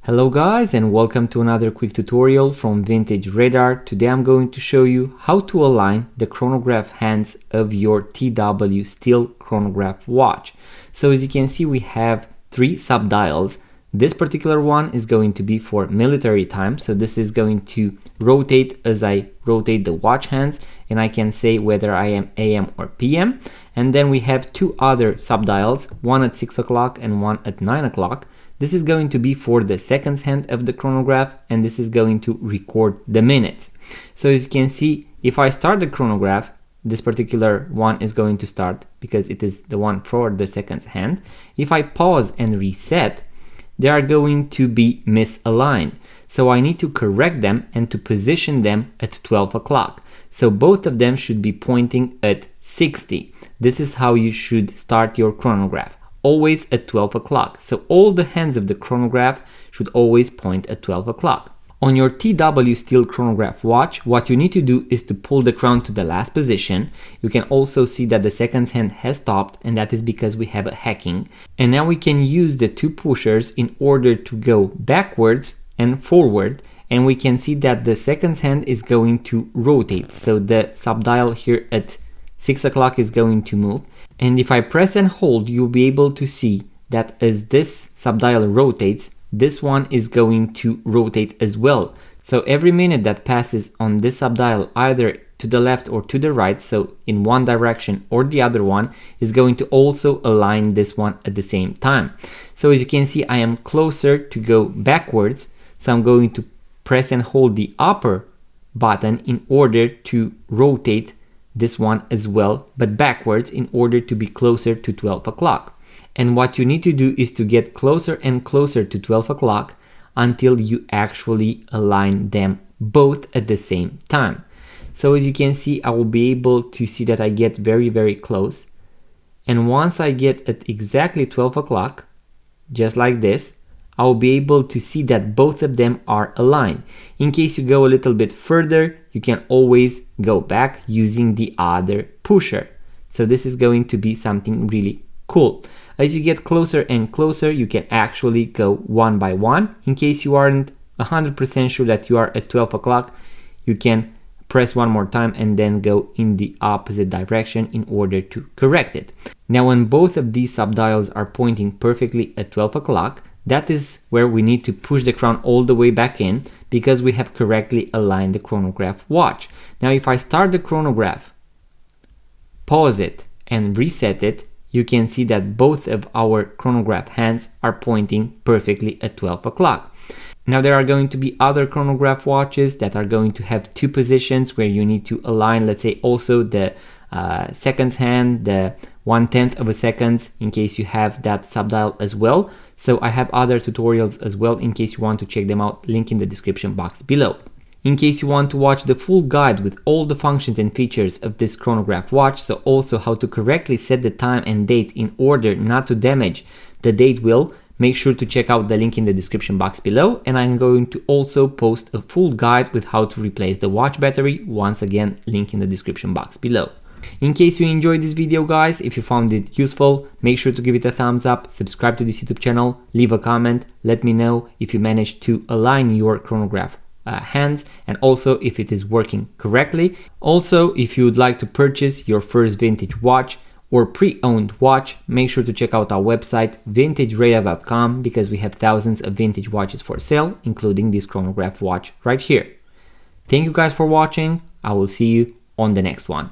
Hello guys, and welcome to another quick tutorial from Vintage Radar. Today I'm going to show you how to align the chronograph hands of your TW steel chronograph watch. So as you can see, we have three subdials. This particular one is going to be for military time, so this is going to rotate as I rotate the watch hands, and I can say whether I am AM or PM. And then we have two other subdials, one at 6 o'clock and one at 9 o'clock. This is going to be for the seconds hand of the chronograph, and this is going to record the minutes. So as you can see, if I start the chronograph, this particular one is going to start because it is the one for the seconds hand. If I pause and reset, they are going to be misaligned. So I need to correct them and to position them at 12 o'clock. So both of them should be pointing at 60. This is how you should start your chronograph. Always at 12 o'clock. So all the hands of the chronograph should always point at 12 o'clock. On your TW steel chronograph watch, what you need to do is to pull the crown to the last position. You can also see that the seconds hand has stopped, and that is because we have a hacking. And now we can use the two pushers in order to go backwards and forward, and we can see that the seconds hand is going to rotate. So the subdial here at 6 o'clock is going to move, and if I press and hold, you'll be able to see that as this subdial rotates, this one is going to rotate as well. So every minute that passes on this subdial, either to the left or to the right, so in one direction or the other one, is going to also align this one at the same time. So as you can see, I am closer to go backwards, so I'm going to press and hold the upper button in order to rotate this one as well, but backwards in order to be closer to 12 o'clock. And what you need to do is to get closer and closer to 12 o'clock until you actually align them both at the same time. So as you can see, I will be able to see that I get very close. And once I get at exactly 12 o'clock, just like this, I will be able to see that both of them are aligned. In case you go a little bit further, you can always go back using the other pusher. So this is going to be something really cool. As you get closer and closer, you can actually go one by one. In case you aren't 100% sure that you are at 12 o'clock, you can press one more time and then go in the opposite direction in order to correct it. Now when both of these subdials are pointing perfectly at 12 o'clock, that is where we need to push the crown all the way back in, because we have correctly aligned the chronograph watch. Now if I start the chronograph, pause it and reset it, you can see that both of our chronograph hands are pointing perfectly at 12 o'clock. Now there are going to be other chronograph watches that are going to have two positions where you need to align, let's say also the seconds hand, the 1/10 of a second, in case you have that subdial as well. So I have other tutorials as well in case you want to check them out, link in the description box below. In case you want to watch the full guide with all the functions and features of this chronograph watch, so also how to correctly set the time and date in order not to damage the date wheel, make sure to check out the link in the description box below, and I'm going to also post a full guide with how to replace the watch battery, once again link in the description box below. In case you enjoyed this video guys, if you found it useful, make sure to give it a thumbs up, subscribe to this YouTube channel, leave a comment, let me know if you managed to align your chronograph hands and also if it is working correctly. Also, if you would like to purchase your first vintage watch or pre-owned watch, make sure to check out our website vintageradar.com, because we have thousands of vintage watches for sale, including this chronograph watch right here. Thank you guys for watching. I will see you on the next one.